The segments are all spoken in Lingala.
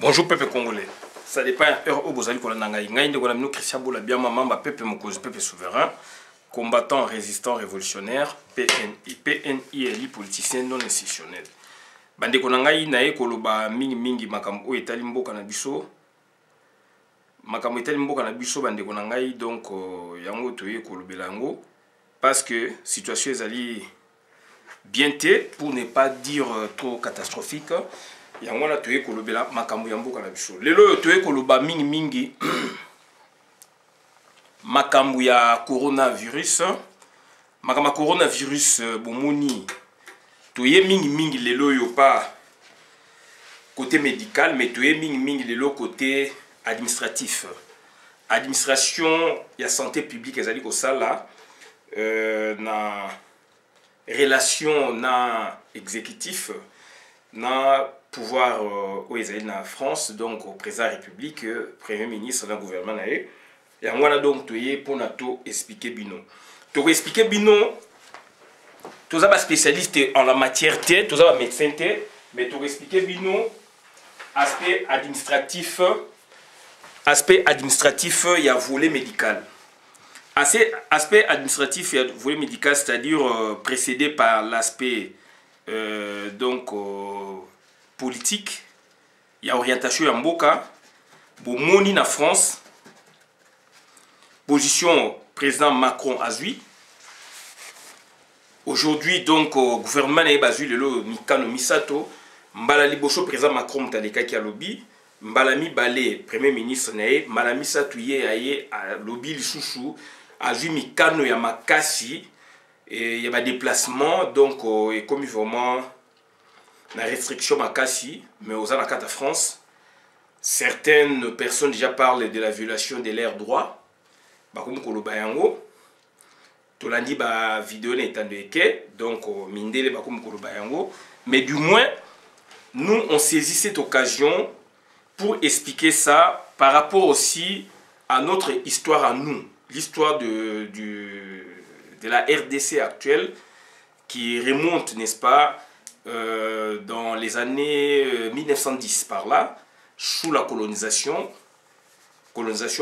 Bonjour peuple congolais. Ça dépend heure où vous allez Christian Boula bien maman peuple mokozi peuple souverain, combattant, résistant, révolutionnaire, PNI. PNI est politicien non institutionnel. Bande konangai nae koloba mingi makambo etali mboka na biso. Makambo etali mboka na biso bande konangai donc yango toye kolobela yango parce que situation ezali bien té pour ne pas dire trop catastrophique. Yango na toye kolobela makambo ya mboka na biso. Lelo toye koloba mingi makambo ya coronavirus. Makambo coronavirus bomoni toye mingi lelo yo pas côté médical mais toye mingi lelo côté administratif. Administration ya santé publique ezali ko sala na relation na exécutif na pouvoir au Israël na France, donc au président de la République, premier ministre dans le gouvernement naé. Et on a donc toyé pour nato expliquer bino. To expliquer bino, tous les spécialistes en la matière té, tous les médecins té, mais to expliquer bino aspect administratif, il y a volet médical. Aspect administratif, il y a volet médical, c'est-à-dire précédé par l'aspect politique, il y a orientation en Mboka, Bomoni na France, position président Macron Azui. Aujourd'hui, donc, gouvernement est basé le Mikano Misato, Mbala Liboso président Macron Mtaleka qui a lobby, Mbalami Balé premier ministre Nae, Malami Satouye Aye a lobby Lisusu, Azui Mikano Yamakasi, et il y a des déplacements, donc, et comme vraiment la restriction Makasi, mais aux Alakata France, certaines personnes déjà parlent de la violation de leurs droits. Bakum Kolobayango, Tolandi ba vidéo n'étant de Eke, donc Mindele Bakum Kolobayango. Mais du moins, nous on saisit cette occasion pour expliquer ça par rapport aussi à notre histoire à nous, l'histoire de la RDC actuelle qui remonte, n'est-ce pas, dans les années 1910 par là, sous la colonisation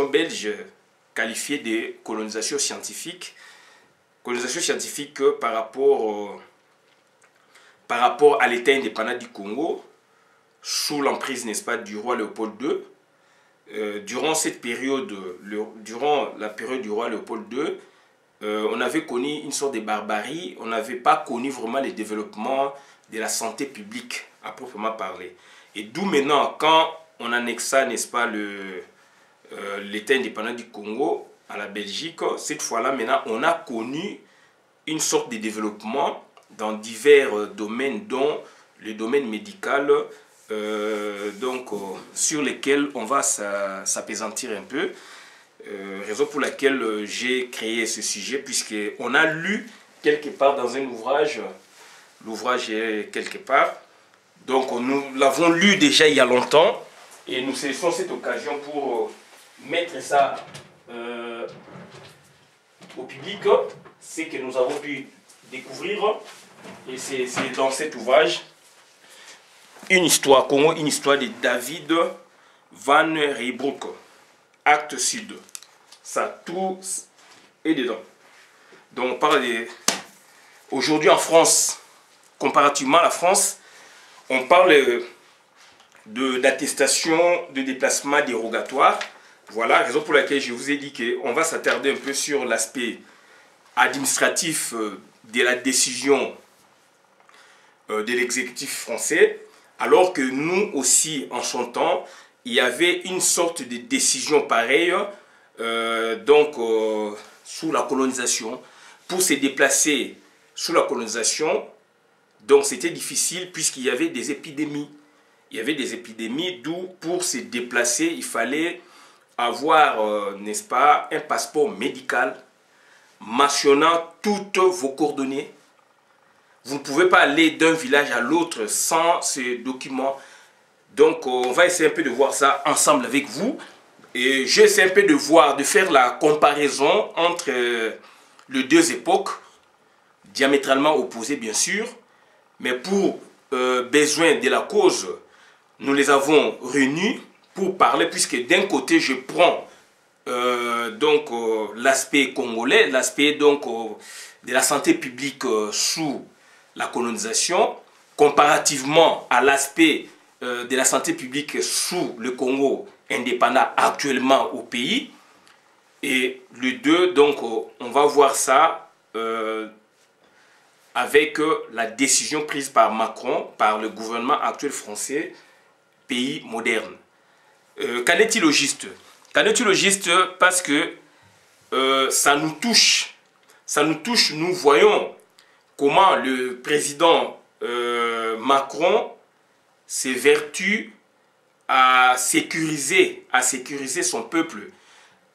belge qualifiée de colonisation scientifique par rapport à l'état indépendant du Congo, sous l'emprise, n'est-ce pas, du roi Léopold II. Durant cette période, durant la période du roi Léopold II, on avait connu une sorte de barbarie, on n'avait pas connu vraiment le développement de la santé publique à proprement parler. Et d'où maintenant, quand on annexa, n'est-ce pas, l'État indépendant du Congo à la Belgique, cette fois-là, maintenant, on a connu une sorte de développement dans divers domaines, dont le domaine médical, sur lesquels on va s'apaisantir un peu. Raison pour laquelle j'ai créé ce sujet, puisqu'on a lu quelque part dans un ouvrage, l'ouvrage est quelque part, donc nous l'avons lu déjà il y a longtemps, et nous saisissons cette occasion pour mettre ça au public, ce que nous avons pu découvrir, et c'est dans cet ouvrage, une histoire Congo, une histoire de David Van Reybrouck, acte sud. Ça, tout est dedans. Donc on parle de... Aujourd'hui en France, comparativement à la France, on parle d'attestation de déplacement dérogatoire. Voilà, raison pour laquelle je vous ai dit qu'on va s'attarder un peu sur l'aspect administratif de la décision de l'exécutif français, alors que nous aussi, en son temps, il y avait une sorte de décision pareille, sous la colonisation, pour se déplacer sous la colonisation, donc c'était difficile puisqu'il y avait des épidémies. Il y avait des épidémies, d'où pour se déplacer, il fallait avoir, n'est-ce pas, un passeport médical mentionnant toutes vos coordonnées. Vous ne pouvez pas aller d'un village à l'autre sans ce document. Donc on va essayer un peu de voir ça ensemble avec vous. Et j'essaie un peu de faire la comparaison entre les deux époques, diamétralement opposées bien sûr, mais pour besoin de la cause nous les avons réunis pour parler, puisque d'un côté, je prends l'aspect congolais, l'aspect de la santé publique sous la colonisation, comparativement à l'aspect de la santé publique sous le Congo indépendant actuellement au pays. Et les deux, donc, on va voir ça avec la décision prise par Macron, par le gouvernement actuel français, pays moderne. Qu'en est-il au juste? Qu'en est-il au juste? Parce que ça nous touche. Ça nous touche. Nous voyons comment le président Macron s'évertue à sécuriser son peuple,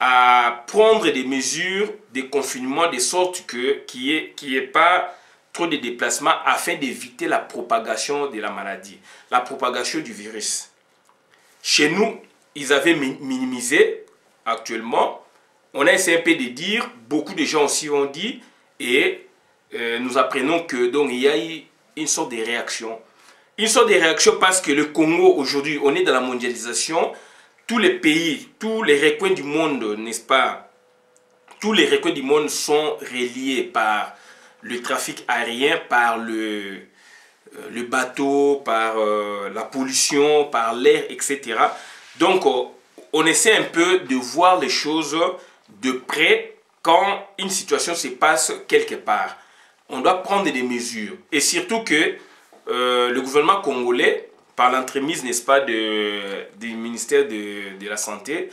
à prendre des mesures de confinement de sorte qu'il n'y ait pas trop de déplacements afin d'éviter la propagation de la maladie, la propagation du virus. Chez nous, ils avaient minimisé actuellement. On a essayé un peu de dire, beaucoup de gens aussi ont dit, et nous apprenons que donc il y a eu une sorte de réaction. Une sorte de réaction parce que le Congo, aujourd'hui, on est dans la mondialisation. Tous les pays, tous les recoins du monde, n'est-ce pas? Tous les recoins du monde sont reliés par le trafic aérien, par le bateau, par la pollution, par l'air, etc. Donc, on essaie un peu de voir les choses de près quand une situation se passe quelque part. On doit prendre des mesures. Et surtout que le gouvernement congolais, par l'entremise, n'est-ce pas, du ministère de la Santé,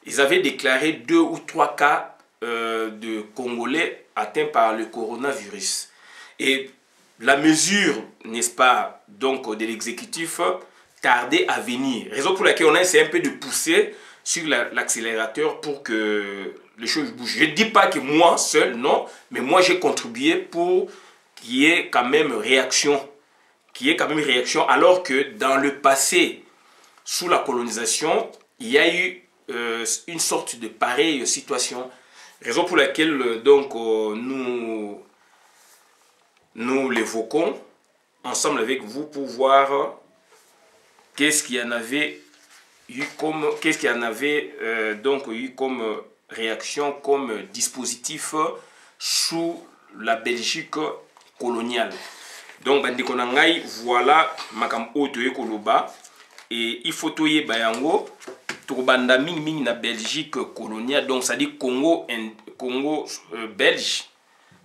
ils avaient déclaré 2 ou 3 cas de Congolais atteints par le coronavirus. Et la mesure, n'est-ce pas, donc de l'exécutif tardait à venir. Raison pour laquelle on a essayé un peu de pousser sur l'accélérateur pour que les choses bougent. Je ne dis pas que moi seul, non, mais moi j'ai contribué pour qu'il y ait quand même réaction. Alors que dans le passé, sous la colonisation, il y a eu une sorte de pareille situation. Raison pour laquelle donc nous l'évoquons ensemble avec vous pour voir qu'est-ce qu'il y en avait eu comme réaction, comme dispositif sous la Belgique coloniale. Donc bandeko na ngai, voilà makambo oyo koloba, et il faut toyeba yango tobanda mingi na Belgique coloniale, donc ça dit Congo belge.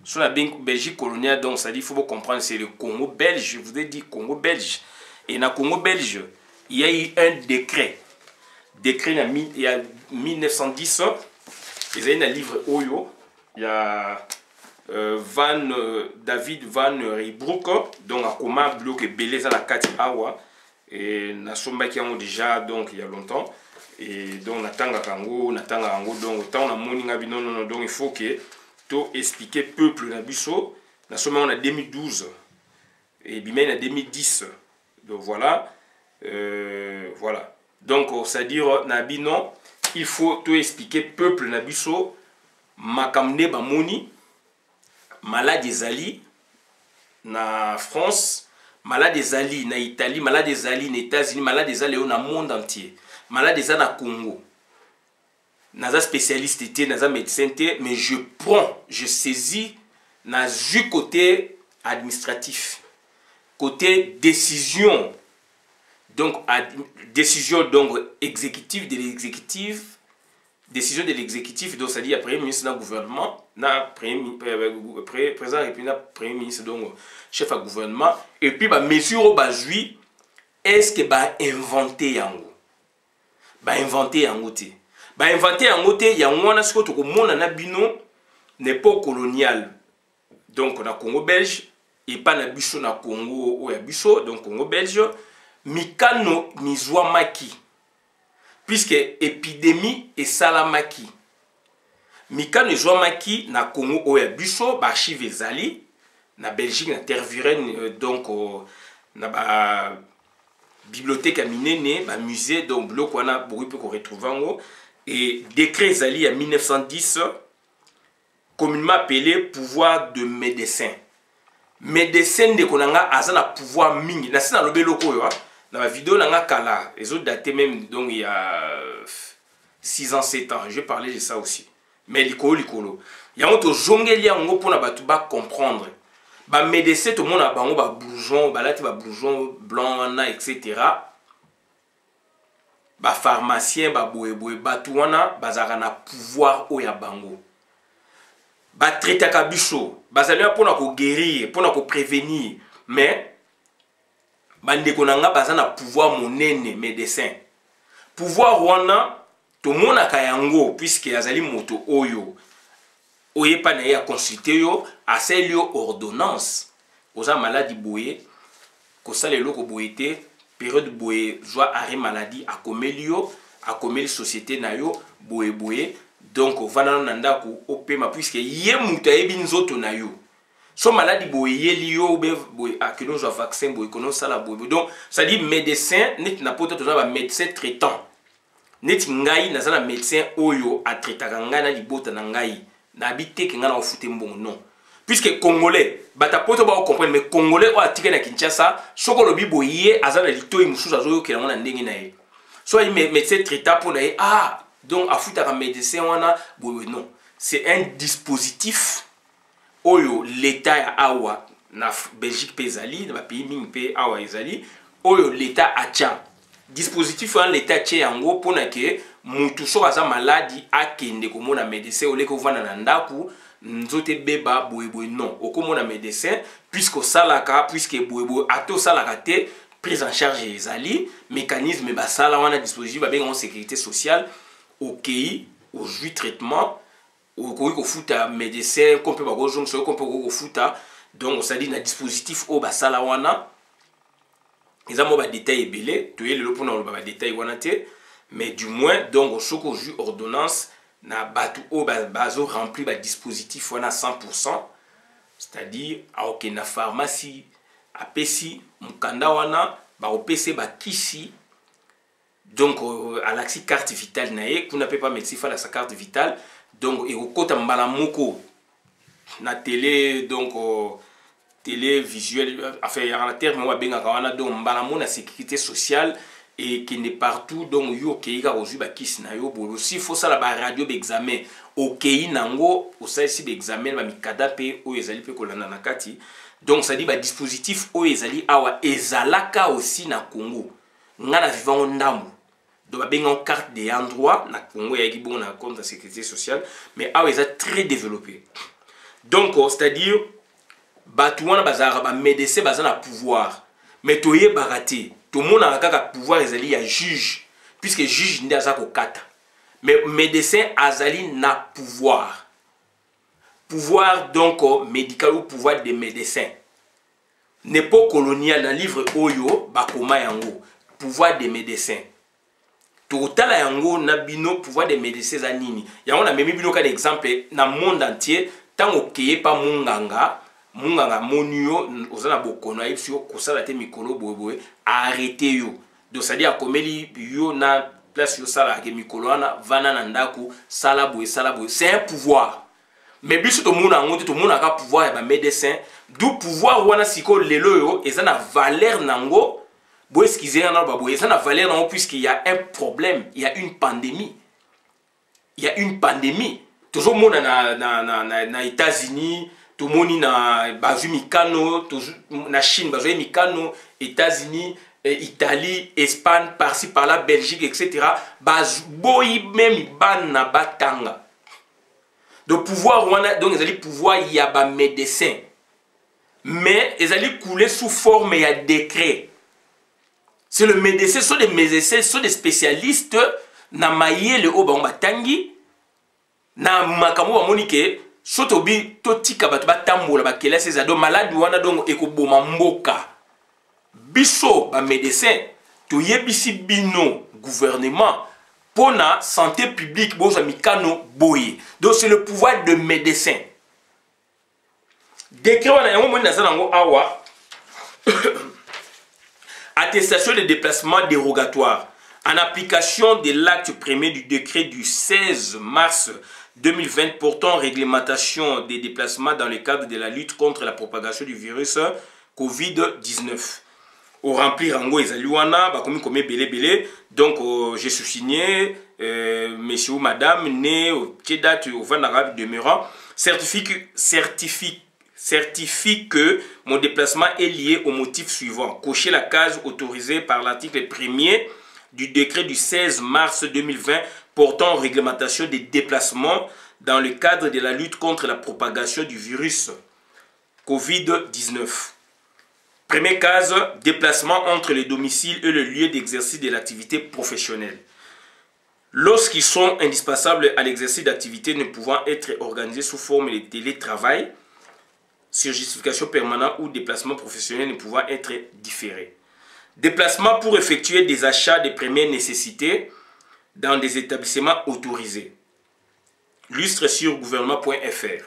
Sur la Belgique coloniale, donc ça dit, il faut comprendre, c'est le Congo belge. Je vous ai dit Congo belge. Et dans le Congo belge, il y a eu un décret. Décret il y a 1910. Il y a un livre Oyo. Il y a David Van Rybroek. Donc, à comment bloquer Beleza la Kati Awa. Et na somba qui ont déjà, donc, il y a longtemps. Et donc, Natanga Kango, donc, autant on a moninga non, donc, il faut que expliquer peuple na biso na soma en 2012 et bien en 2010. Donc voilà, voilà. Donc c'est à dire na bino il faut tout expliquer peuple na biso makamne ba moni malade ezali na France, malade ezali na Italie, malade ezali na États-Unis, malade ezali na monde entier, malade ezali na Congo. Naza spécialiste était, naza médecin était, mais je saisis du côté administratif, côté décision, donc décision donc exécutive de l'exécutif, décision de l'exécutif, donc ça dit après ministre du gouvernement, président et puis premier ministre donc chef du gouvernement, et puis bah mesure au bazui, est-ce que bah inventer yango, te. Inventé en côté, il y a un ce que monde na bino n'époque coloniale. Donc na Congo belge et pas na biso na Congo ou ya biso, donc Congo belge mikano mizwa maki. Puisque épidémie et salamaki. Mikano mizwa maki na Congo ou ya biso ba archive ezali na Belgique na Tervuren donc na ba bibliothèque à minene, ba musée donc bloc wana beaucoup peut retrouver en haut. Et décret Zali en 1910, communément appelé pouvoir de médecin. Médecin de konanga azana pouvoir mingi. Na sina lobe loko yo, Dans ma vidéo, nanga kala, les autres datés même, donc il y a 6 ans, 7 ans. Je vais parler de ça aussi. Mais likolo. Il y a un autre jongeli yango pour na batu ba comprendre. Ba médecin tout le monde a bango ba blouson, ba lati ba blouson blanc etc. Ba pharmacien ba boye batu wana bazaka na pouvoir o ya bango. Ba traiter ka biso, bazali pour na ko guérir, pour na ko prévenir, mais bandeko nanga baza na pouvoir monene médecin. Pouvoir wana to mona kayango puisque azali moto oyo oye pa na ya consulter yo asali yo ordonnance oza maladie boye ko salelo ko boyete période boye joie arrêt maladie akomeli yo akomeli société na yo boye donc vana na ndako opema puisque ye muta yebi nzoto na yo so maladie boye yeli yo boye akino zo vaccin boye kono sala boye donc ça dit médecin net na poto to ba médecin traitant net ngai na zana médecin oyo a traitaka ngai na libota na ngai na habité que ngana ofute mbongo non puisque congolais bata poto ba comprendre mais congolais o atike na Kinshasa soko lobi boye azana litoyi mususu azoyo ke na ndenge na ye so il médecin traitant pour na ah donc afuta ka médecin wana boye non c'est un dispositif oyo l'état ya awa na Belgique pezali na pays ming pe awa ezali oyo l'état acha dispositif en l'état tche yango pona ke mutu so aza maladi akende komona médecin ole ko vana na ndaku nzote beba boye non okomona médecin puisque salaka puisque boye ato salaka te prise en charge ezali mécanisme ba sala wana dispositif ba benga sécurité sociale okei au jui traitement okoki ko futa médecin kompe ba gozong so kompe ko futa donc ça dit na dispositif o ba sala wana ils ont des détails belé, tu es le pour nous ba détails wana te, mais du moins donc soko ju ordonnance na batu o bazo rempli ba dispositif wana 100%, c'est-à-dire ok na pharmacie apesi mukanda wana ba opesi ba kisi donc à l'axi carte vitale nae kuna peut pas mettre fa la sa carte vitale donc et okota mbala moko na télé donc télévisuel, enfin, il y a un terme donc mbalamu na sécurité sociale et qui n'est partout donc yo kei ka ozu ba kisi na yo bo aussi faut ça la ba radio d'examen okei nango osa ici d'examen ba mikada pe o ezali pe kolanda na kati donc ça dit ba dispositif o ezali awa ezalaka aussi na Congo ngana vivant ndambu donc ba benga carte des endroits na Congo ya ki bon na compte de sécurité sociale mais awa est très développé donc c'est-à-dire batu wana bazara ba médecin bazana pouvoir mais toye barate tout monde a kaka pouvoir ezali ya juge puisque juge ndi azako kata mais médecin azali na pouvoir donc médical ou pouvoir des médecins n'est pas colonial dans livre oyo bakoma yango pouvoir des médecins totala yango na bino pouvoir des médecins za nini yango na memi bino ka exemple na monde entier tango keye pa munganga monio ozana bokono ayipsi yo kosala te mikolo boye arrêter yo donc ça dit akomeli yo na place yo sala ke mikolo wana vana na ndaku sala boye c'est un pouvoir mais biso to mona ngote to mona ka pouvoir ya ba médecin du pouvoir wana siko lelo yo ezana valeur nango boye skizer na ba boye ezana valeur nango puisqu'il y a un problème, il y a une pandémie toujours mona na États-Unis tout le monde na bazu mikano na Chine bazu mikano États-Unis Italie Espagne par-ci par-là Belgique etc. bazu boyi même ban na batanga de pouvoir wana donc ils allaient pouvoir y a ba médecin mais ils allaient couler sous forme il y a décret c'est le médecin sont des médecins sont des spécialistes na mayele o ba batangi na makambo ba monike sotobi totika bato batambola bakela ces ado malade wana donc ekoboma mboka biso ba médecin to yebisi bino gouvernement pona santé publique boza mikano boye donc c'est le pouvoir de médecin décret wana yango moni nazana ngo awa attestation de déplacement dérogatoire en application de l'acte premier du décret du 16 mars 2020 portant réglementation des déplacements dans le cadre de la lutte contre la propagation du virus Covid-19. au remplir en go ezali wana ba komi comme belé donc j'ai sous-signé monsieur ou madame né au date au van arabe demeurant certifie que mon déplacement est lié au motif suivant. Cocher la case autorisée par l'article 1er du décret du 16 mars 2020 portant réglementation des déplacements dans le cadre de la lutte contre la propagation du virus Covid-19. Première case, déplacement entre le domicile et le lieu d'exercice de l'activité professionnelle. Lorsqu'ils sont indispensables à l'exercice d'activité ne pouvant être organisés sous forme de télétravail, sur justification permanente ou déplacement professionnel ne pouvant être différé. Déplacement pour effectuer des achats de première nécessité dans des établissements autorisés. Lustre sur gouvernement.fr.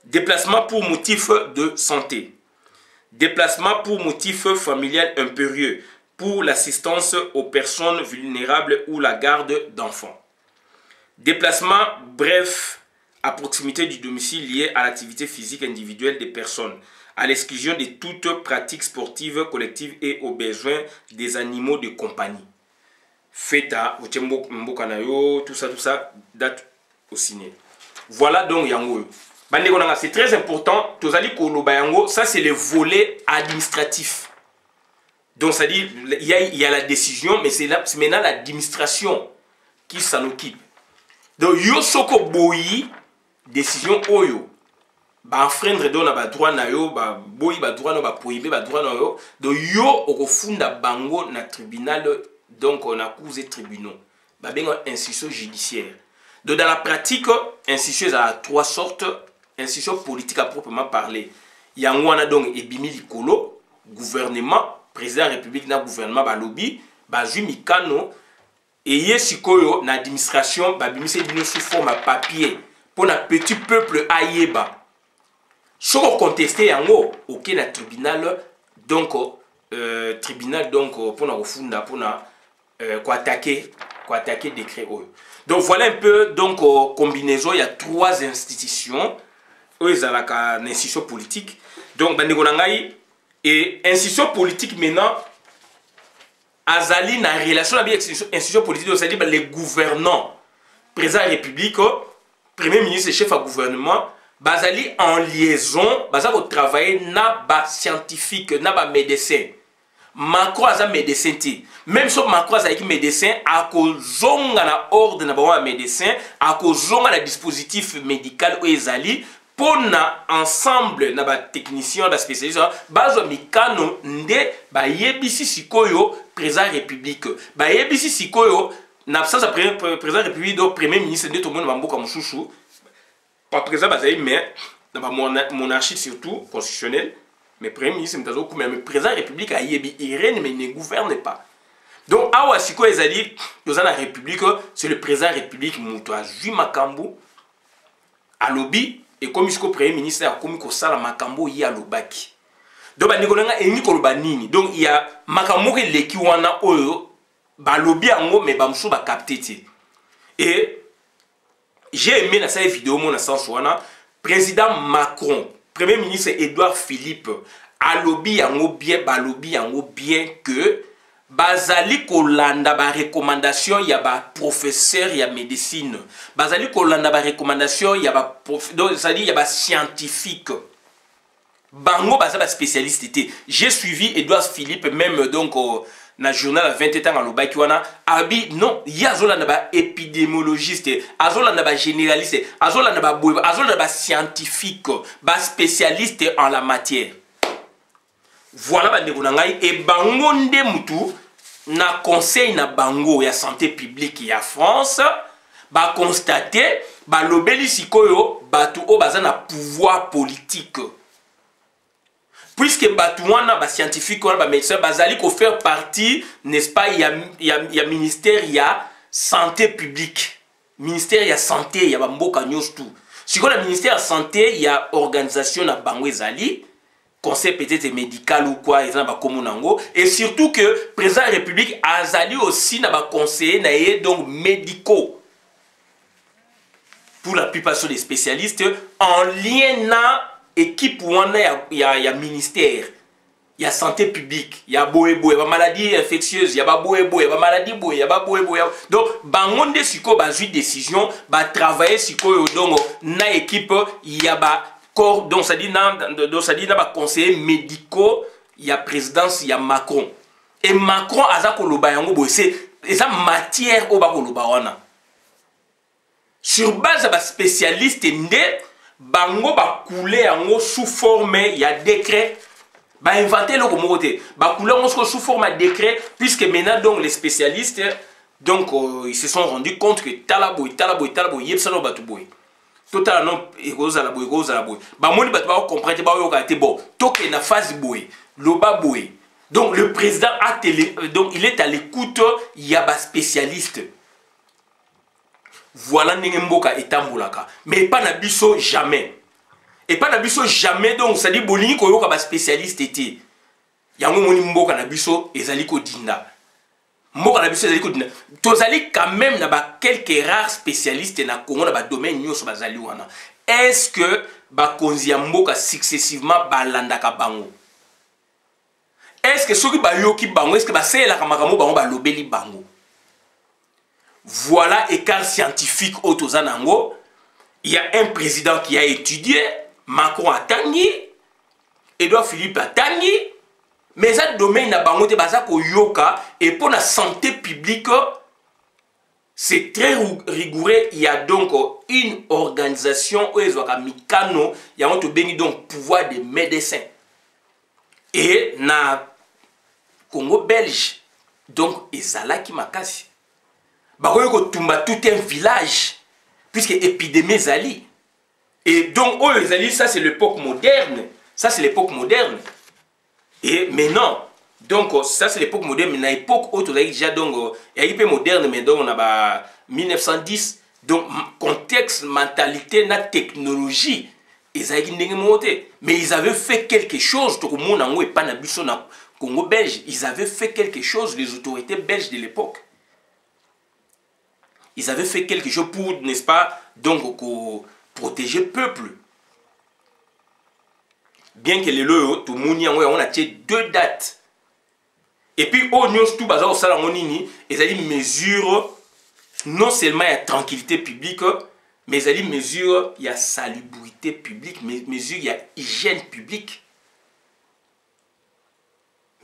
Déplacement pour motif de santé. Déplacement pour motif familial impérieux pour l'assistance aux personnes vulnérables ou la garde d'enfants. Déplacement bref à proximité du domicile lié à l'activité physique individuelle des personnes, à l'exclusion de toute pratique sportive collective et aux besoins des animaux de compagnie. Feta, tout ça, date au ciné. Voilà donc yango. C'est très important. Ça c'est le volet administratif. Donc ça dit, il y a la décision, mais c'est maintenant l'administration qui s'en occupe. Donc yo soko boyi décision oyo ba enfreindre do na ba droit na yo ba boyi ba droit no ba prohiber ba droit na yo donc yo okofunda bango na tribunal donc on a causé tribunaux ba benga institution judiciaire. Donc dans la pratique institution a trois sortes, institution politique à proprement parler. Yango wana donc ebimi likolo gouvernement président de la République na gouvernement ba lobby ba jumikano et yesikoyo na administration ba bimise bino sous forme papier pour na petit peuple ayeba. Si on conteste yango ok na tribunal donc tribunal donc pour na refunda pour na attaquer décret oyo. Donc voilà un peu donc combinaison, il y a trois institutions eux ils ont la institution politique. Donc bandeko nangai et institution politique maintenant azali na relation avec institution politique, c'est-à-dire les gouvernants, président de la République, premier ministre et chef à gouvernement, bazali en liaison, bazali au travail na ba scientifique, na ba médecin. Macron a médecin ti. Même si Macron a médecin, à cause na ordre na ba médecin, à cause na dispositif médical ou ezali pour na ensemble na ba technicien ba spécialiste bazo mikano nde ba yebisi sikoyo président république ba yebisi sikoyo na absence président république do premier ministre de tout le monde mboka mususu pas président bazali mais na ba monarchie surtout constitutionnelle mais premier ministre mtazo ku mais président république a yebi irene mais il ne gouverne pas. Donc awa sikoyo ezali dans la république c'est le président république muto azui makambu à lobby. Et comme le premier ministre a commis que ça, makambo y a l'obaki. Donc, donc il y a makambo qui est wana oyo, ba lobby ango mais ba msou ba capté. Et j'ai aimé dans cette vidéo mon sens wana président Macron, premier ministre Edouard Philippe, a lobby ango bien, ba lobby ango bien que bazali kolanda ba recommandation ya ba professeur ya médecine bazali kolanda ba recommandation ya ba donc ça dit ya ba scientifique bango baza ba spécialiste été. J'ai suivi Edouard Philippe même donc na journal à 20 ans à lobaki wana abi non ya zolanda ba épidémiologiste azolanda ba généraliste azolanda ba boy azolanda ba scientifique ba spécialiste en la matière. Voilà bandeko na ngai et bango nde mutu na conseil na bango ya santé publique ya France ba constater ba lobeli sikoyo batu o baza na pouvoir politique puisque batu wana ba scientifique wana ba médecin bazali ko faire partie n'est-ce pas ya ministère ya santé publique ministère ya santé ya ba mboka nyos tout sikoyo na ministère ya santé ya organisation na bango ezali conseil peut-être médical ou quoi, et surtout que le président de la République a aussi conseillers donc médicaux pour la plupart des spécialistes en lien avec l'équipe ou il y a ministère il y a santé publique, il y a boé boé, il y a maladie infectieuse, il y a boé boé, il y a maladie boé, il y a boé boé. Donc, bangonde siko ba une décision, ba travailler siko donc na équipe, il y a ba corps donc ça dit na ba conseillers médicaux, il y a présidence, il y a Macron. Et Macron aza koloba yango boé, c'est ça matière au ba koloba wana. Sur base de spécialiste ndé bango ba couler yango sous forme il y a décret. Bah inventer le côté bah couleur sous forme de décret puisque maintenant donc les spécialistes donc ils se sont rendus compte que talaboy yebsano batuboy total non egoza la boy bah moni batu ba comprendre ba yo kate bon toke na phase boy loba boy donc le président a télé donc il est à l'écoute il y a ba spécialiste voilà ndenge mboka etambulaka mais pas na biso jamais. Et pas na biso jamais donc ça dit bolingi koyoka ba spécialiste été yango moni mboka na biso ezali ko dinda mboka na biso ezali ko dinda tozali quand même na ba quelques rares spécialistes na Congo na ba domaine nyonso bazali wana est-ce que ba konzi ya mboka successivement balandaka bango est-ce que soki ba yoki bango est-ce que ba sela ka makambo bango ba lobeli bango voilà écart scientifique autozanango. Il y a un président qui a étudié Macron a tangi, Edouard Philippe a tangi, mais ça domaine na bango te baza ko yoka et pour la santé publique c'est très rigoureux. Il y a donc une organisation où ils ont mikano, il y a un béni donc pouvoir des médecins et na Congo belge donc ezala ki makasi bakoyo ko tumba tout un village puisque épidémie zali. Et donc, oh, les alliés, ça c'est l'époque moderne. Ça c'est l'époque moderne. Et maintenant, donc, ça c'est l'époque moderne. Mais dans l'époque où tu as déjà, donc, il y a un moderne, mais donc, on a 1910. Donc, contexte, mentalité, la technologie, ils avaient monté. Mais ils avaient fait quelque chose. Tout le monde en pas na biso na Congo belge. Ils avaient fait quelque chose, les autorités belges de l'époque. Ils avaient fait quelque chose pour, n'est-ce pas, donc, protéger le peuple. Bien que les lois, tout le monde on a deux dates. Et puis, au niveau tout bazar au salon nini, ils allaient mesure non seulement il y a tranquillité publique, mais ils allaient mesure il y a salubrité publique, mesure il y a hygiène publique.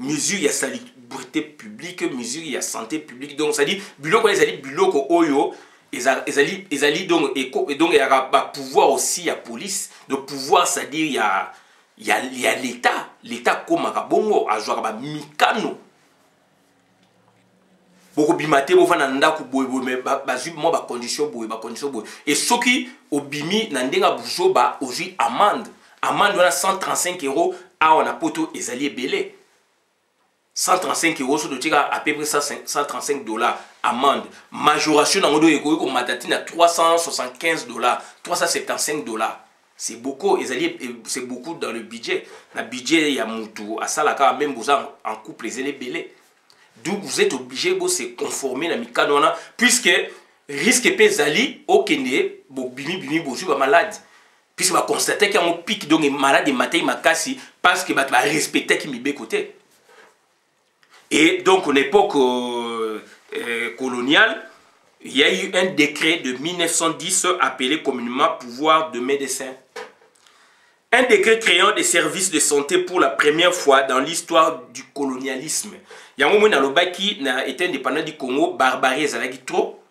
Mesure il y a salubrité publique, mesure il y a santé publique. Donc ça dit buloko ils allaient buloko oyo. Ils allaient donc et donc il y a pouvoir aussi il y a police. De pouvoir c'est-à-dire il y a l'état comme bongo a jouer mikano. Beaucoup bimate bo fana ndako boy mais bazu mo ba condition boy et soki obimi na ndenga buzo ba oji amende wana 135 € a on a poto ezali belé 135 € sur le à peu près 135 $. Amende. Majoration dans le éco matati à 375 $, 375 $. C'est beaucoup, c'est beaucoup dans le budget. Le budget, il y a moutou, à ça, là, même vous en couple, les belés. D'où vous êtes obligé de se conformer à Mikadona, puisque risque pesali, au Kenya, bimi, malade. Puisque va constater qu'il y a un pic, donc malade, matin, makasi, parce que va respecter qui m'y côté. Et donc, à l'époque coloniale, il y a eu un décret de 1910 appelé communément pouvoir de médecin. Un décret créant des services de santé pour la première fois dans l'histoire du colonialisme. Il y a un moment dans le bas qui était indépendant du Congo, barbarie zalaki trop,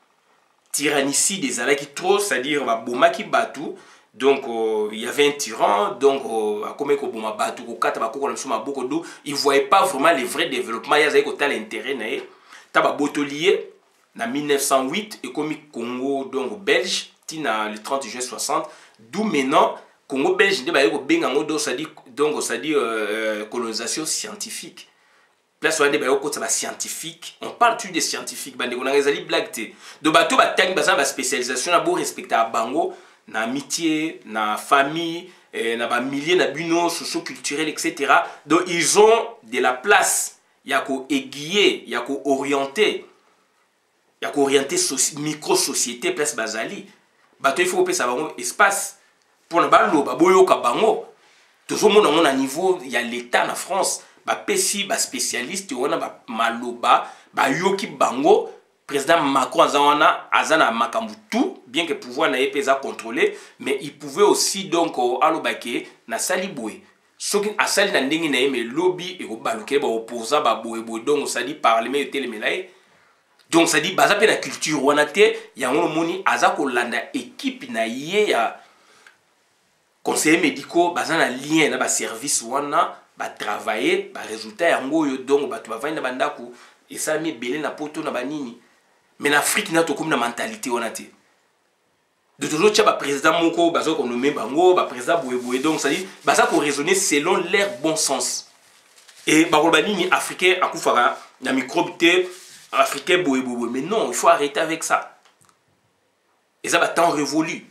tyrannicide des zalaki trop, c'est-à-dire bomaki batou. Donc, il y avait un tyran, donc, il ne voyait pas vraiment les vrais développements. Il y avait un intérêt. Il y avait en 1908, et comme Congo, donc belge, le 30 juin 60, d'où maintenant, Congo belge, donc, c'est-à-dire colonisation scientifique. Place où on a scientifique, on parle toujours des scientifiques, on a des blagues. Donc, on a une spécialisation, on a respecté à Bango. Na amitié, na famille, na milliers na buno socio-culturel, etc. Donc ils ont de la place. Il y a qu'à aiguiller, il y a qu'à orienter. Il y a qu'à orienter micro-société, place Bazali. Bato il faut que ça va un espace. Pour le balo, baboyo kabango. Tout le monde à niveau, il y a l'État en France. bapesi baspécialiste wana maloba bayoki bango président Macron azana makambu tout bien que pouvoir na ye eza contrôlé mais il pouvait aussi donc alobake na sali boye soki asali na ndenge na ye mais lobby et baluke ba opposa ba boye donc ça dit parlement etelemela ye donc ça dit baza pe na culture wana te yango moni aza kolanda équipe na ye ya conseillers médicaux baza na lien na ba service wana ba travailler ba résultat yango yo donc ba ba vanda bandako et ça mi belé na poto na banini mais en Afrique na to comme na mentalité wana te de toujours tcha ba président moko bazo ko nommer bango ba président boye donc ça dit baza ko raisonner selon leur bon sens et ba ko banini africain akufara na microbe te africain boye mais non il faut arrêter avec ça et ça va temps révolu.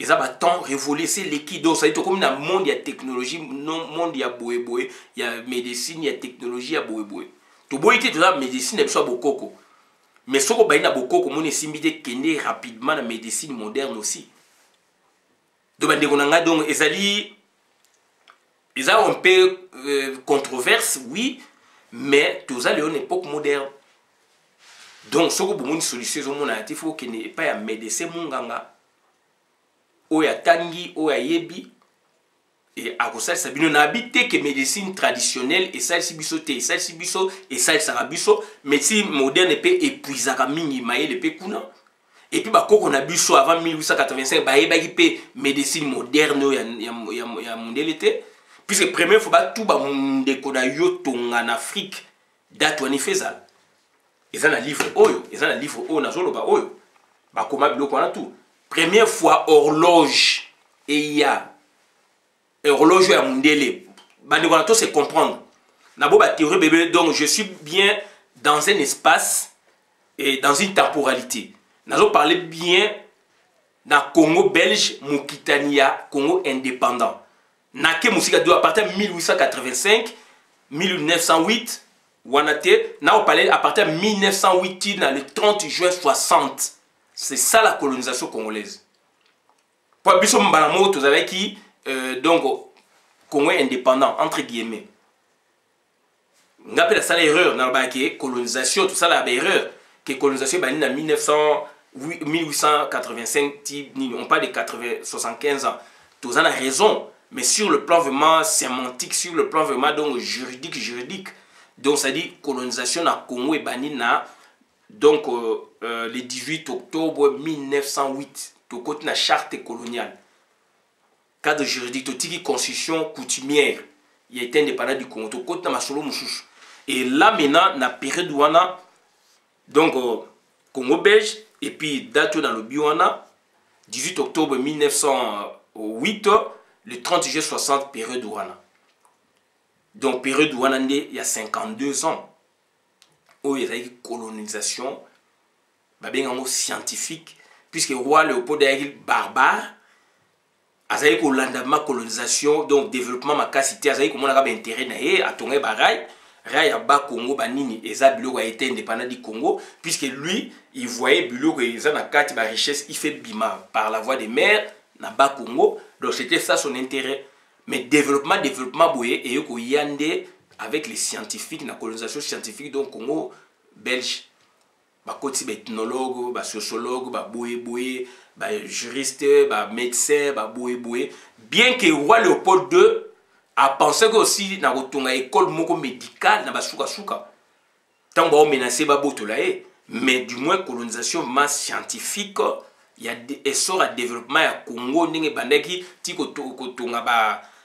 Et ça va tant révoluer, c'est l'équipe. Donc, ça dit comme dans le monde, il y a technologie, dans le monde, il y a boé, il y a médecine, il y a technologie, il y a boé. Tout boé, tout ça, médecine, il y a beaucoup. Mais ce qu'on a beaucoup, on est simité qu'il rapidement la médecine moderne aussi. Donc, ils ont un peu controverse, oui, mais tout ça, il y a une époque moderne. Donc, ce qu'on a une solution, il faut qu'il n'y ait pas un médecin, oya tangi oya yebi et akosal sabino na habité que médecine traditionnelle et ça sibiso te ça sibiso et ça sarabiso médecine moderne peut épuiser mingi maye pe kuna et puis ba koko na biso avant 1885 ba yebaki pe médecine moderne ya mondelete puisque première fois ba tout ba ndeko na yo tonga en Afrique date wani fezal et ça na livre oyo na zolo ba oyo ba koma biloko wana tout. Première fois horloge et il y a horloge à Mundele. Bandeko c'est comprendre. Nabo ba théorie bébé donc je suis bien dans un espace et dans une temporalité. Nazo parler bien na Congo belge Mukitania Congo indépendant. Nake musika do à partir de 1885 1908 wanate na on parlait à partir de 1908 dans le 30 juin 60. C'est ça la colonisation congolaise. Pour Bissot Mbalamo, vous avez qui donc Congo indépendant entre guillemets. On appelle ça l'erreur dans la colonisation, tout ça la erreur. Que colonisation est en 1885, on parle de 75 ans. Tout ça a raison, mais sur le plan vraiment sémantique, sur le plan vraiment donc juridique. Donc ça dit colonisation na Congo et banina. Donc, le 18 octobre 1908, tout côté la charte coloniale, cadre juridique, tout qui constitution coutumière, il était indépendant du Congo, tout côté na solo mouchouche. Et là maintenant, na période où on a, donc Congo belge, et puis date dans le Biwana, 18 octobre 1908, le 30 juillet 60, période où on a. Donc, période où on a, il y a 52 ans. Où il y a une colonisation scientifique, puisque le roi Léopold est barbare, il y a une colonisation, donc développement de la cité, il y a un intérêt à tourner baraille, Raya ba Congo banini eza biloko a été indépendant du Congo puisque lui il voyait biloko eza na kati ba richesse il fait bima par la voie des mers na ba Congo donc c'était ça son intérêt mais développement boye et ko yande avec les scientifiques la colonisation scientifique donc Congo belge ba koti ba ethnologue ba sociologue ba boye ba juriste ba médecin ba boye bien que roi Léopold II a pensé que aussi na kotonga école moko médicale na basuka tant ba menacer ba botolae mais du moins colonisation masse scientifique il y a essor à développement ya Congo ndenge bandaki ti kotonga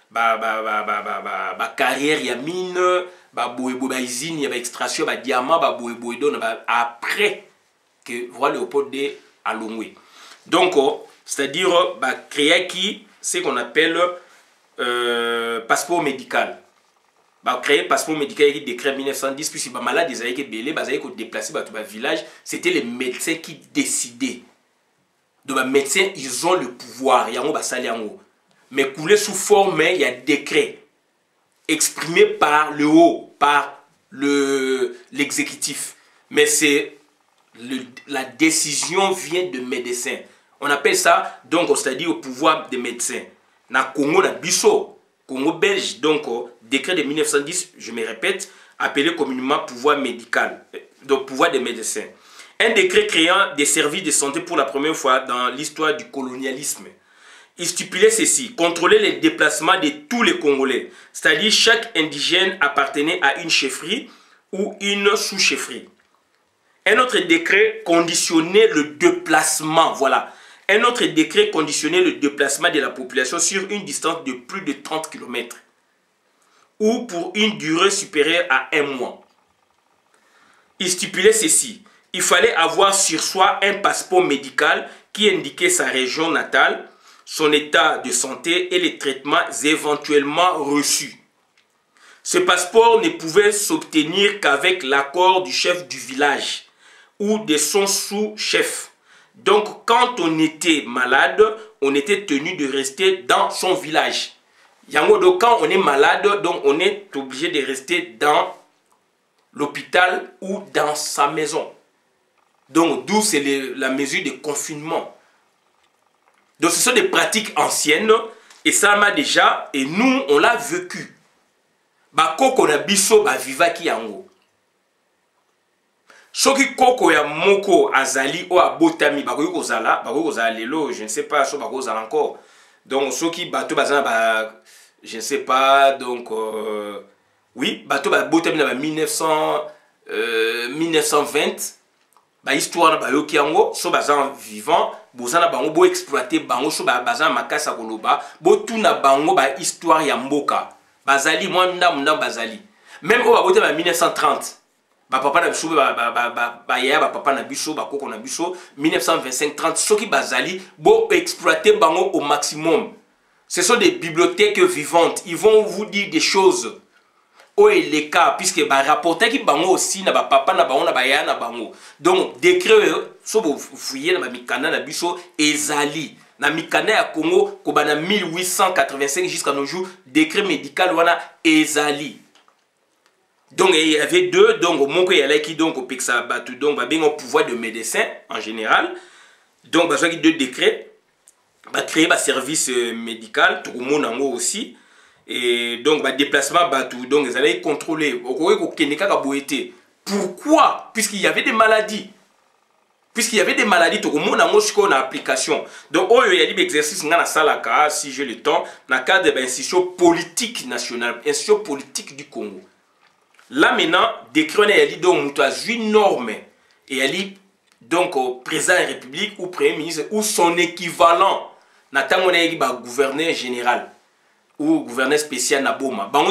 ba carrière ya mine ba boye ba usine ya ba extraction ba diamant ba boye don après que roi Léopold II a longwe donc c'est-à-dire ba créer qui c'est qu'on appelle passeport médical. Bah, créer passeport médical avec décret 1910 puis si bah malade ils avaient que belé bah ils avaient déplacé bah tout bah village c'était les médecins qui décidaient. Donc bah médecins ils ont le pouvoir y a bah sali yango mais coulé sous forme il y a décret exprimé par le haut par l'exécutif mais c'est la décision vient de médecins on appelle ça donc c'est-à-dire au pouvoir des médecins. Na Congo na biso Congo-Belge, donc décret de 1910, je me répète, appelé communément pouvoir médical, donc pouvoir des médecins. Un décret créant des services de santé pour la première fois dans l'histoire du colonialisme. Il stipulait ceci: contrôler les déplacements de tous les Congolais, c'est-à-dire chaque indigène appartenait à une chefferie ou une sous-chefferie. Un autre décret conditionnait le déplacement, voilà. Un autre décret conditionnait le déplacement de la population sur une distance de plus de 30 km ou pour une durée supérieure à 1 mois. Il stipulait ceci: il fallait avoir sur soi un passeport médical qui indiquait sa région natale, son état de santé et les traitements éventuellement reçus. Ce passeport ne pouvait s'obtenir qu'avec l'accord du chef du village ou de son sous-chef. Donc, quand on était malade, on était tenu de rester dans son village. Yango, quand on est malade, donc on est obligé de rester dans l'hôpital ou dans sa maison. Donc, d'où c'est la mesure de confinement. Donc, ce sont des pratiques anciennes et ça m'a déjà, et nous, on l'a vécu. Ba koko na biso ba vivaki yango. Soki koko ya moko azali o abotami bakoki kozala lelo, je ne sais pas, so bakoki kozala encore. Donc soki bato bazana ba, je ne sais pas, donc oui, bato ba botami na ba 1920, ba histoire na ba yoki yango, so bazan vivant, bozana bango bo exploiter bango, so bazana makasa koloba, bo tuna bango ba histoire ya mboka. Bazali, moi, bazali. Même au babote en 1930, papa na biso, papa na biso, koko na biso, 1925-30, ceux qui bazali, bo exploiter bango au maximum. Ce sont des bibliothèques vivantes. Ils vont vous dire des choses. Oh, et les cas, puisque ba rapporter qui bango aussi na ba papa na bango na ba ya na bango. Donc décret, so bo fouiller na ba mikanda na biso ezali. Na mikanda ya Congo, kobana 1885 jusqu'à nos jours, décret médical wana ezali. Donc il y avait deux, donc mon il y a qui donc au Peksa Batu, donc ba bien au pouvoir de médecin en général. Donc ba qui deux décrets, ba créer ba service médical, tout le monde en aussi. Et donc ba déplacement Batu, donc ils allaient contrôler. Pourquoi? Puisqu'il y avait des maladies. Puisqu'il y avait des maladies, tout le monde a une application. Donc, il y a des exercices, si j'ai le temps, dans le cadre de l'institution politique nationale, l'institution politique du Congo. Là, maintenant, décret, il y a une norme. Et il y a donc président de la République ou premier ministre ou son équivalent. Il y a un gouverneur général ou gouverneur spécial na Boma. Il y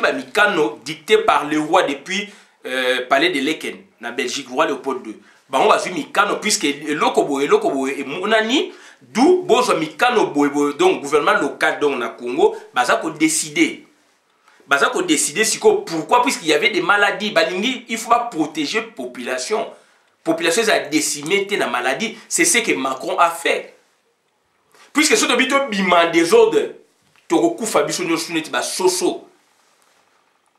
a un dicté par le roi depuis le palais de Leken, na Belgique, roi Léopold II. Bango bazui mikano puisque eloko boye monani d'où bozo mikano boye donc gouvernement local donc na Congo baza ko décider siko pourquoi puisqu'il y avait des maladies balingi il faut pas protéger population a décimé na maladie, c'est ce que Macron a fait puisque ce bito bima des ordres toroku fabiso nyosuneti ba soso.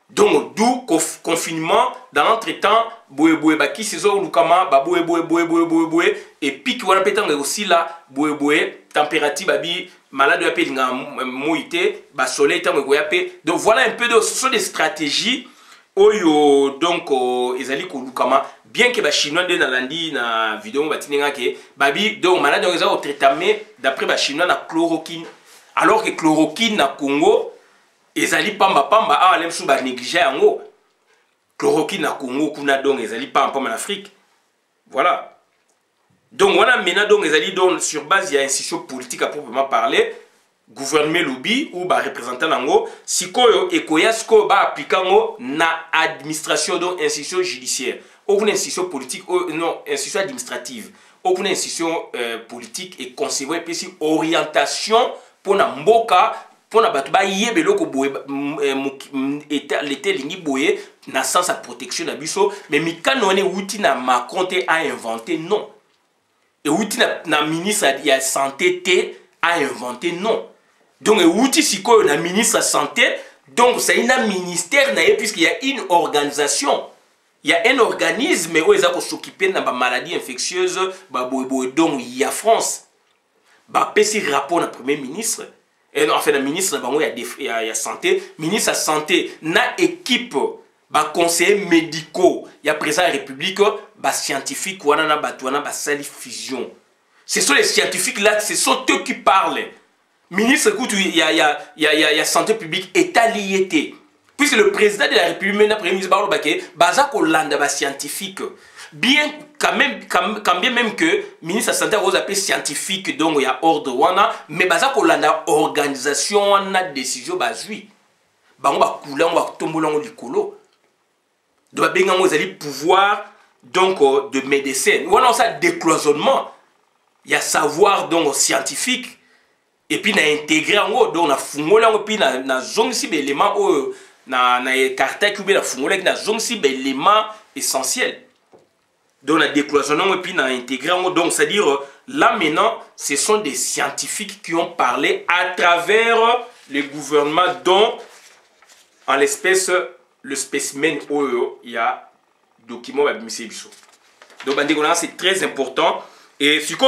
Donc, d'où confinement, dans l'entretemps, baki saison lukama, et puis qui va répéter aussi là, température, babi, malade de la moïté, soleil, donc voilà un peu de, ce sont des stratégies, donc, ils allaient lukama, bien que les Chinois dans l'andi, na vidéo, babi, donc malade de la traitement, d'après les Chinois, na chloroquine, alors que chloroquine na Congo, ezali pamba alem sou ba négliger yango chloroquine na Congo kuna donc ezali pamba en Afrique, voilà. Donc on a maintenant donc ezali donc sur base il y a institution politique à proprement parler, gouvernement lobby ou ba représentant nango sikoyo ekoya siko ba appliquango na administration donc institution judiciaire, aucune institution politique non institution administrative, aucune institution politique et concevoir puis orientation pour na mboka pour na batu ba yebe loko boye l'été lingi boye na sens à protection na biso mais mikano ne wuti na Macron te a inventé non et wuti na ministre ya santé te a inventé non donc wuti siko na ministre santé donc c'est un ministère na puisqu'il y a une organisation, il y a un organisme où ils ont s'occuper de maladies infectieuses ba boye donc il y a France ba pesi rapport na premier ministre. Et non, enfin, le ministre, il y a santé. Ministre de la santé, na équipe, ba conseillers médicaux, il y a président de la République, ba scientifique, ou na batouana, ba sali fusion. Ce sont les scientifiques là, ce sont eux qui parlent. Ministre, écoute, il y a santé publique, état lié. Puisque le président de la République, maintenant, premier ministre Barlo Baké, baza kolanda ba scientifique. Bien, quand bien même que le ministre de la Santé a appelé scientifique, donc il y a ordre, mais baza kolanda organisation, on a décision, bazui. On va couler, on va tomber dans le colo. Donc, on a pouvoir donc, de médecin. On a ça décloisonnement. Il y a savoir donc scientifique. Et puis, on a intégré en haut, donc on a fumé, et puis on a zone si éléments, on a écarté, on a fumé, on a zone si éléments essentiels. Donc, on a décloisonné, et puis on a intégré en haut. Donc, c'est-à-dire, là maintenant, ce sont des scientifiques qui ont parlé à travers le gouvernement, dont, en l'espèce, le spécimen où il y a document. Donc, c'est très important. Et si on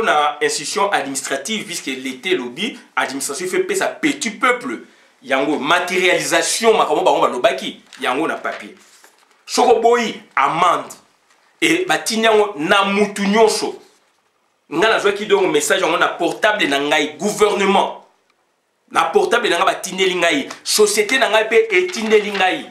a une institution administrative, puisque l'été lobby, administration fait ça petit peuple. Il y a une matérialisation, il y a un papier. Chokoboyi, amende. Et batinyango na mutu nyonso. Ngana zwa ki donc message on a portable na ngai gouvernement. Na portable na nga batineli ngai, société na ngai pe etineli ngai.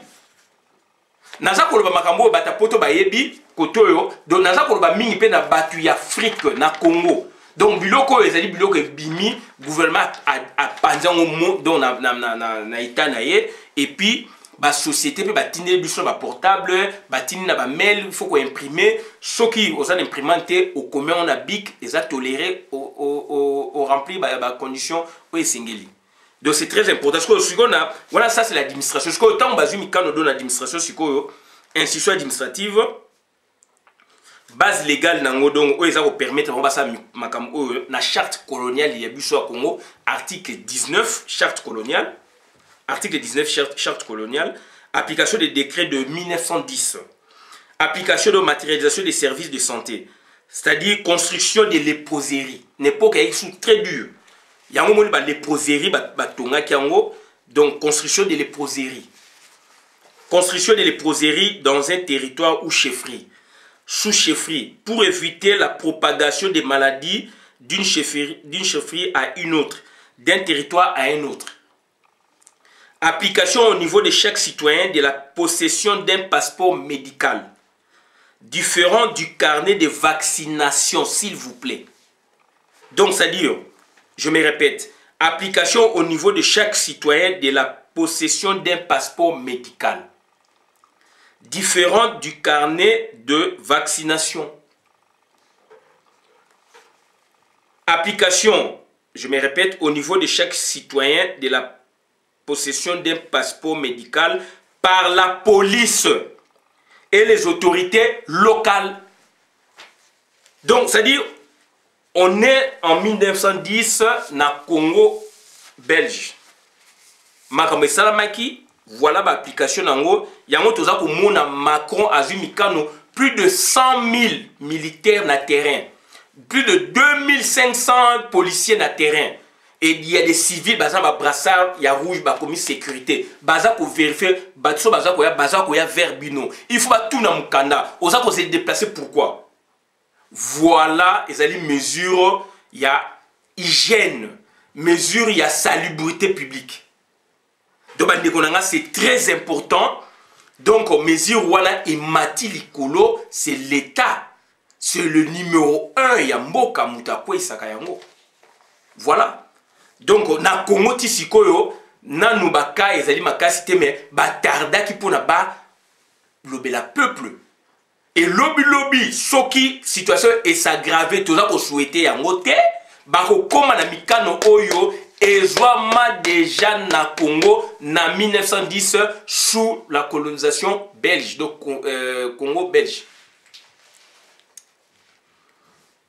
Naza koloba makambo bata poto bayebi kotoyo, donc naza koloba mingi pe na batu ya Afrique na Congo. Donc biloko ezali biloko bimi gouvernement a panzango mo donc na état na ye et puis ba société pe batine biso ba portable batine na ba mail il faut ko imprimer ce qui aux imprimante au commun on a bic et a toléré au rempli ba condition o esengeli. Donc c'est très important parce que voilà ça c'est l'administration. Ce que autant bazumi quand on donne l'administration c'est quoi institution administrative base légale nango donc o ezako permettre on va ça makam na charte coloniale ya biso à Congo article 19 charte coloniale. Article 19, charte coloniale, application des décrets de 1910, application de matérialisation des services de santé, c'est-à-dire construction des léproseries. L'époque est très dure. Il y a un moment où les léproseries, donc construction des léproseries. Construction des léproseries dans un territoire ou chefferie, sous-chefferie, pour éviter la propagation des maladies d'une chefferie à une autre, d'un territoire à un autre. Application au niveau de chaque citoyen de la possession d'un passeport médical différent du carnet de vaccination, s'il vous plaît. Donc, c'est-à-dire, je me répète, application au niveau de chaque citoyen de la possession d'un passeport médical différent du carnet de vaccination. Application, je me répète, au niveau de chaque citoyen de la possession d'un passeport médical par la police et les autorités locales. Donc, c'est-à-dire, on est en 1910 na Congo belge. Makambe Salamaki, voilà l'application nango. Yango toza ko mona Macron azumikano plus de 100 000 militaires na terrain, plus de 2500 policiers na terrain. Et il y a des civils, baza ba brassard, il y a rouge, ba commis sécurité. Baza pour vérifier, bazo baza koya verbino. Il faut pas tout na mukanda. Oza ko se déplacer pourquoi? Voilà, ils allaient mesure, il y a hygiène, mesure, il y a salubrité publique. Donc c'est très important. Donc mesure wana et mati likolo, c'est l'État. C'est le numéro 1 ya mboka mutakwe sakayango. Voilà. Donc, na Congo tisikoyo, na nubaka ezali makasite mais batarda ki pona ba lobela peuple. Et lobby soki situation est s'aggraver toza ko souhaiter yango te, ba ko koma na mikano oyo ezwama déjà na Congo na 1910 sous la colonisation belge, donc Congo belge.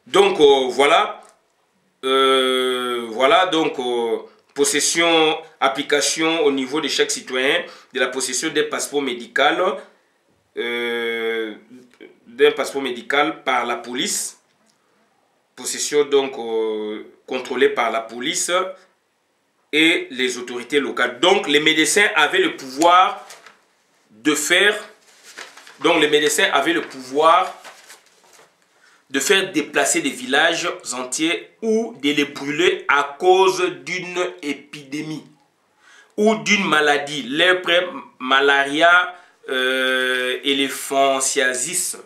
Donc voilà. Voilà donc possession, application au niveau de chaque citoyen de la possession d'un passeport médical par la police, possession donc contrôlée par la police et les autorités locales. Donc les médecins avaient le pouvoir de faire, déplacer des villages entiers ou de les brûler à cause d'une épidémie ou d'une maladie, lèpre, malaria, éléphantiasis.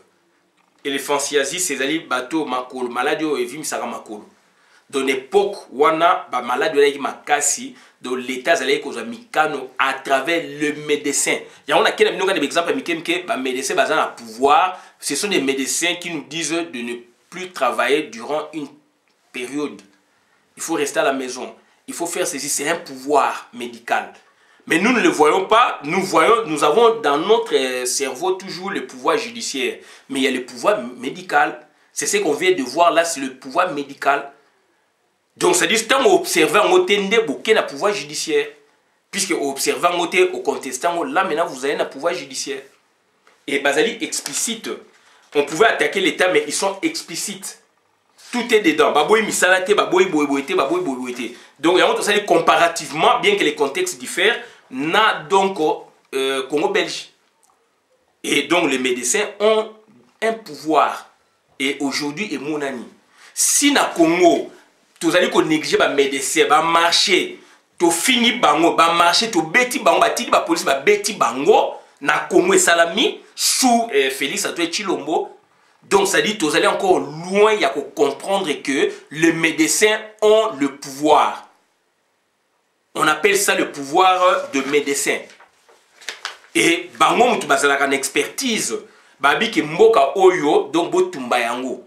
Éléphantiasis, c'est-à-dire bateau makolo, maladie au evim sara makolo. Dans l'époque où on a ba maladie makasi, dans l'état zalé ko mikano à travers le médecin. Il y a quel exemple que ba médecin bazan a pouvoir. Ce sont des médecins qui nous disent de ne plus travailler durant une période. Il faut rester à la maison. Il faut faire ceci. C'est un pouvoir médical. Mais nous ne le voyons pas. Nous avons dans notre cerveau toujours le pouvoir judiciaire. Mais il y a le pouvoir médical. C'est ce qu'on vient de voir là, c'est le pouvoir médical. Donc, c'est-à-dire que tant observant le pouvoir judiciaire, puisque observant au contestant, là maintenant vous avez un pouvoir judiciaire. Et Bazali explicite. On pouvait attaquer l'État, mais ils sont explicites. Tout est dedans. Baboui misalate, baboui boéboété, baboui boéboété. Donc, il y a comparativement, bien que les contextes diffèrent, na donc Congo-Belge. Et donc, les médecins ont un pouvoir. Et aujourd'hui, et monani. Si na Congo, tu allez négliger les médecins, les marché, tu finis bango, les marché, tu bêtis bango, tu la police, bêtis bango, na Congo et Salami, sous Félix Antoine Chilombo. Donc, ça dit que vous allez encore loin, il y a qu'à comprendre que les médecins ont le pouvoir. On appelle ça le pouvoir de médecin. Et bango mutu bazalaka en expertise, babi ke mboka oyo donc botumba yango.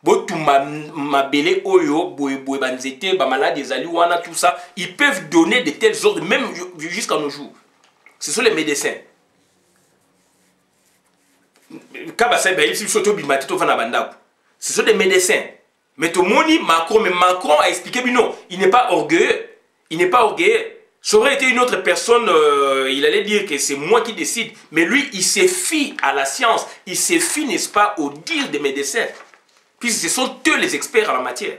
Botumba mabele oyo boye banzete ba malade ezali wana tout ça, ils peuvent donner de tels ordres même jusqu'à nos jours. Ce sont les médecins. Ce sont des médecins. Mais tout le monde dit Macron, mais Macron a expliqué, mais non, il n'est pas orgueilleux. Il n'est pas orgueilleux. Ça aurait été une autre personne, il allait dire que c'est moi qui décide. Mais lui, il se fie à la science. Il se fie, n'est-ce pas, au dire des médecins. Puisque ce sont eux les experts en la matière.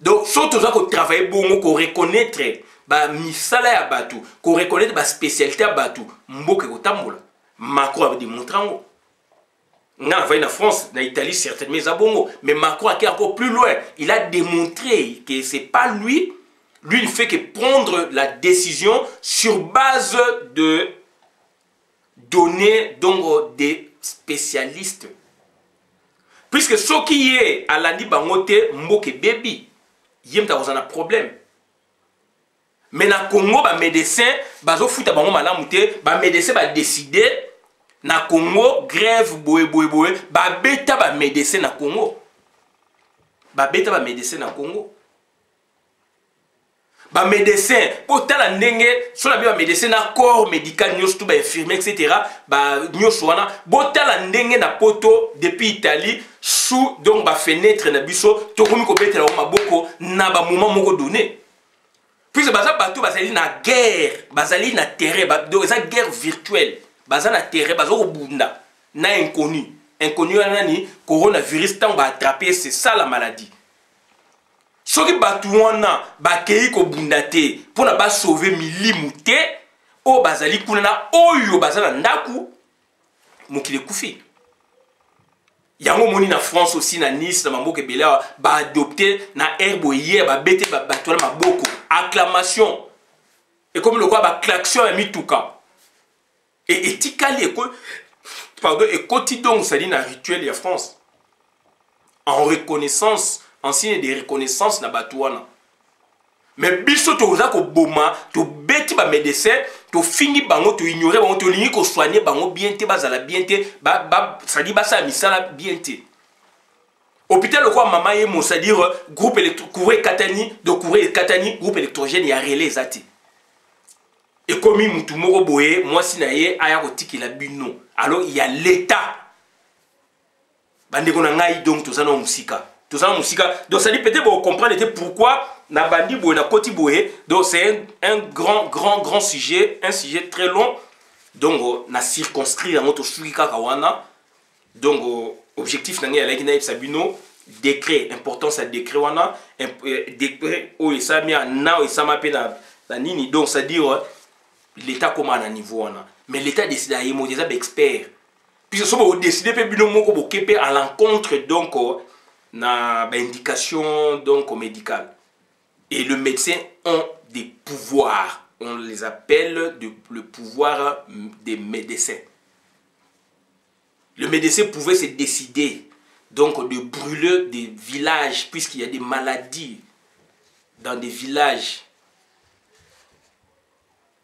Donc, surtout qu'on travaille bon, qu'on reconnaître, misala ya batu, qu'on reconnaître la spécialité à batu, mboke kotambola. Macron a démontré en haut. En France, en Italie, certainement, mais Macron a été encore plus loin. Il a démontré que ce n'est pas lui. Lui, il ne fait que prendre la décision sur base de données donc, des spécialistes. Puisque ce qui est à la Bangote, Mboke Baby, il y a un problème. Mais dans le Congo, les médecins, les médecins ont décidé, dans le Congo, grève, bêta ba médecin na Congo. Bêta ba médecin na Congo. Ba médecin, pour tala ndenge, sur la bien médecin na corps médical, nyos tout ba infirmier etc. Ba nyos wana, botala ndenge na poto depuis Italie, sous donc ba fenêtre na biso, to komi ko betela o maboko na ba moment moko donné. Puisque baza bato bazali na guerre, bazali na terrain, donc ça guerre virtuelle. Baza na terrain, baza ko bunda na inconnu. Inconnu nani coronavirus tant va attraper, c'est ça la maladie. Soki bato wana bakei ko bunda te pour na ba sauver milimu te o bazali kuna na oyo bazala ndaku mokile kufi. Yango moni na France aussi na Nice na mamboke bela ba adopter na herbe hier ba bete ba bato na maboko acclamation et comme le quoi ba klaxon a mis tout cas et etikali pardon et quotidien ça dit na rituel ya France en reconnaissance en signe de reconnaissance na bato wana mais biso to za ko boma to beti ba médecin to fini bango to ignorer bango to lingi ko soigner bango bien te bazala bien te ça dit basa misala bien te hôpital le quoi maman yemo ça dire groupe électro couvrir Katani de couvrir Katani groupe électrogène ya relais zati et comme mutu moko boye moi sinaye aya ko tikila bino alors il y a l'état bande ko na ngai donc to sana musika donc ça dit peut-être vous comprenez pourquoi na bandi boye na koti boye donc c'est un grand sujet, un sujet très long donc na circonscrit dans notre suika kawana donc objectif nangi alaki na sabino décret importance à décret wana décret o esami na o esama pe na nini donc c'est à dire l'état comment à niveau wana mais l'état décide à yemo des experts puisque so ba décider pe bino moko bo kepe à l'encontre donc na ba indication donc médicale et le médecin ont des pouvoirs, on les appelle le pouvoir des médecins. Le médecin pouvait se décider donc de brûler des villages puisqu'il y a des maladies dans des villages.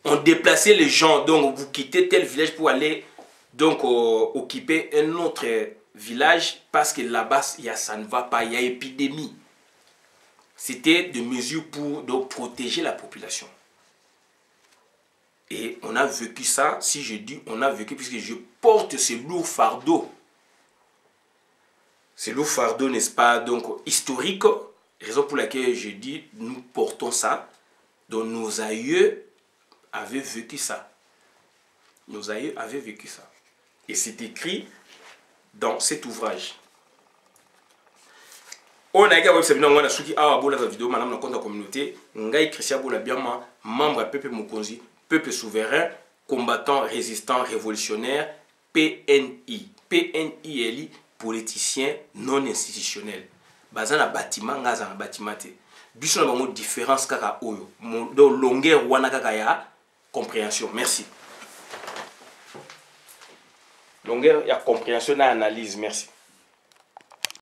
On déplaçait les gens, donc vous quittez tel village pour aller donc occuper un autre village parce que là-bas ça ne va pas, il y a épidémie. C'était des mesures pour donc, protéger la population. Et on a vécu ça, si je dis on a vécu, puisque je porte ce lourd fardeau. Ce lourd fardeau, n'est-ce pas, donc historique, raison pour laquelle je dis nous portons ça. Donc nos aïeux avaient vécu ça. Nos aïeux avaient vécu ça. Et c'est écrit dans cet ouvrage. On a également observé dans la vidéo, madame, dans la communauté, Ngai Christian Boula Biama, membre à Peuple Mokonzi, Peuple souverain, combattant, résistant, révolutionnaire, PNI. PNI, politicien non institutionnel. Bazan na bâtiment, ngaza na bâtiment. Biso na bango différence kaka oyo. Donc longueur wana kaka ya compréhension. Merci. Longueur ya compréhension na analyse. Merci.